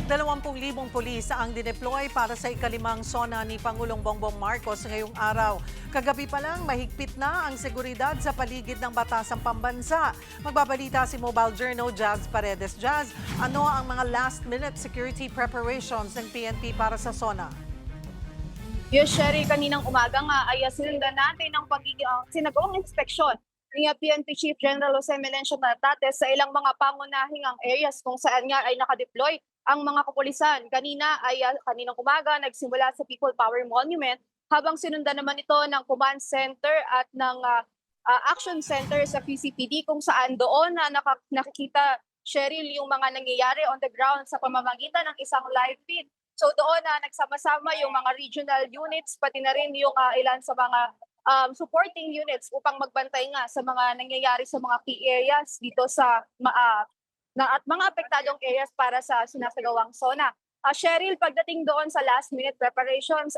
20,000 pulis ang dineploy para sa ikalimang SONA ni Pangulong Bongbong Marcos ngayong araw. Kagabi pa lang, mahigpit na ang seguridad sa paligid ng batasang pambansa. Magbabalita si Mobile Journal Jazz Paredes. Jazz, ano ang mga last-minute security preparations ng PNP para sa SONA? Yes, Sherry, kaninang umaga nga ay sinundan natin ang sinagawang inspeksyon ni PNP Chief General Jose Melencio Nartates sa ilang mga pangunahing areas kung saan nga ay nakadeploy ang mga kapulisan. Kaninang umaga nagsimula sa People Power Monument habang sinundan naman ito ng Command Center at ng Action Center sa PCPD kung saan doon na nakikita, Cheryl, yung mga nangyayari on the ground sa pamamagitan ng isang live feed. So doon na nagsama-sama yung mga regional units, pati na rin yung ilan sa mga supporting units upang magbantay nga sa mga nangyayari sa mga key areas dito sa at mga apektadong areas para sa sinasagawang SONA. Cheryl, pagdating doon sa last minute preparations,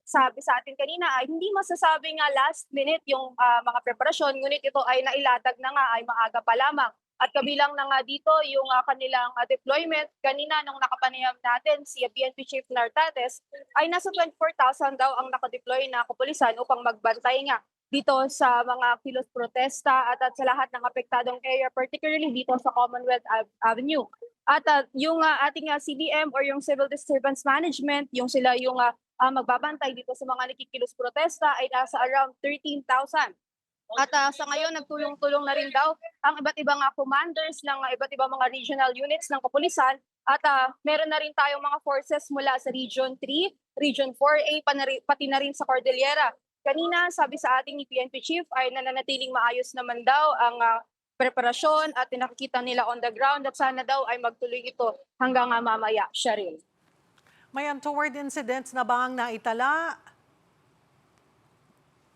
sabi sa atin kanina ay hindi masasabing last minute yung mga preparasyon, ngunit ito ay nailatag na nga ay maaga pa lamang. At kabilang na nga dito yung kanilang deployment. Kanina nung nakapanayam natin si PNP Chief Nartates ay nasa 24,000 daw ang nakadeploy na kapulisan upang magbantay nga dito sa mga kilos protesta at sa lahat ng apektadong area, particularly dito sa Commonwealth Avenue. At yung ating CDM or yung Civil Disturbance Management, yung sila yung magbabantay dito sa mga nakikilos protesta ay nasa around 13,000. At sa ngayon, nagtulong-tulong na rin daw ang iba't ibang commanders ng iba't ibang mga regional units ng kapulisan. At meron na rin tayong mga forces mula sa Region 3, Region 4A, pati na rin sa Cordillera. Kanina, sabi sa ating ni PNP Chief ay nananatiling maayos naman daw ang preparasyon at nakikita nila on the ground at sana daw ay magtuloy ito hanggang mamaya, Cheryl. May untoward incidents na ba ang naitala?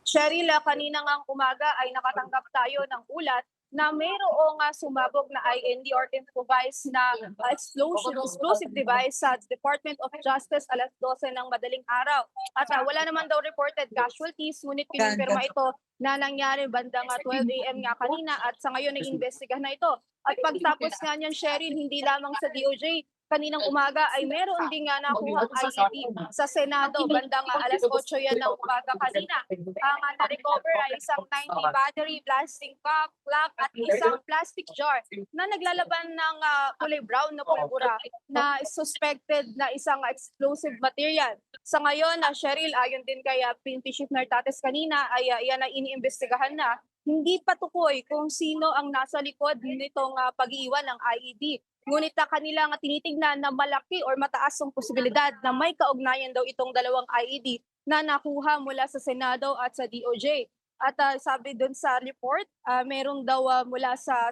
Cheryl, kanina ngang umaga ay nakatanggap tayo ng ulat na mayroong sumabog na IND or improvised na explosive device sa Department of Justice alas 12 ng madaling araw. At wala naman daw reported casualties, ngunit kinumpirma ito na nangyari bandang 12 a.m. nga kanina at sa ngayon ay investigahan na ito. At pagtapos nga niyan, Cheryl, hindi lamang sa DOJ, kaninang umaga ay meron din nga nakuha IED sa Senado bandang alas 8 yan ng umaga kanina. Ang na-recover ay isang 90 battery, plastic cup, clock at isang plastic jar na naglalaban ng kulay brown na pulbura na suspected na isang explosive material. Sa ngayon, Cheryl, ayon din kay PNP Chief Nartates kanina ay yan ay iniimbestigahan na. Hindi patukoy kung sino ang nasa likod nitong pag-iwan ng IED. Ngunit kanila tinitignan na malaki or mataas ang posibilidad na may kaugnayan daw itong dalawang IED na nakuha mula sa Senado at sa DOJ. At sabi doon sa report, merong daw mula sa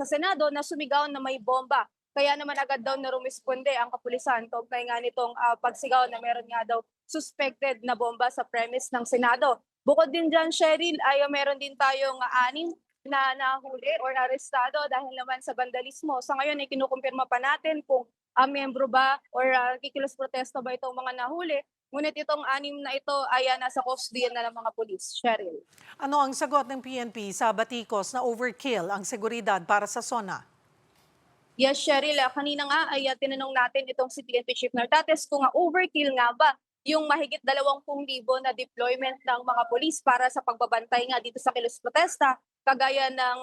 Senado na sumigaw na may bomba. Kaya naman agad daw na rumisponde ang kapulisan kaugnay nga nitong pagsigaw na meron nga daw suspected na bomba sa premise ng Senado. Bukod din dyan, Cheryl, ay meron din tayong 6 na nahuli or arestado dahil naman sa vandalismo. Sa ngayon ay kinukumpirma pa natin kung membro ba or kikilos protesta ba itong mga nahuli. Ngunit itong 6 na ito ay nasa kustodiyan na ng mga pulis. Cheryl. Ano ang sagot ng PNP sa batikos na overkill ang seguridad para sa SONA? Yes, Cheryl, kanina nga ay tinanong natin itong si PNP Chief Nartates kung overkill nga ba yung mahigit 20,000 na deployment ng mga pulis para sa pagbabantay nga dito sa kilos protesta, kagaya ng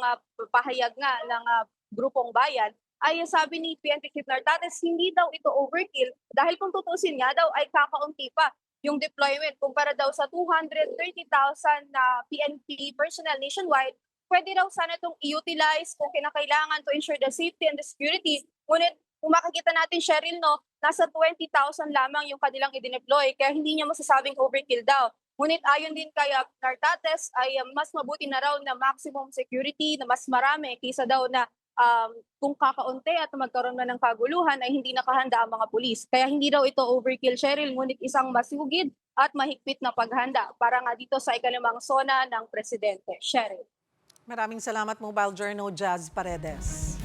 pahayag nga ng grupong bayan, ay sabi ni PNP Chief Nartates, hindi daw ito overkill dahil kung tutusin nga daw ay kakaunti pa yung deployment kumpara daw sa 230,000 na PNP personnel nationwide. Pwede raw sana itong i-utilize kung kinakailangan to ensure the safety and the security. Ngunit kung makikita natin, Cheryl, nasa 20,000 lamang yung kanilang i-deploy kaya hindi niya masasabing overkill daw. Ngunit ayon din kay Nartates ay mas mabuti na raw na maximum security na mas marami kaysa daw na kung kakaunti at magkaroon na ng kaguluhan ay hindi nakahanda ang mga pulis. Kaya hindi daw ito overkill, Cheryl, ngunit isang masugid at mahigpit na paghanda para nga dito sa ikalimang SONA ng Presidente. Cheryl. Maraming salamat, Mobile Journal Jazz Paredes.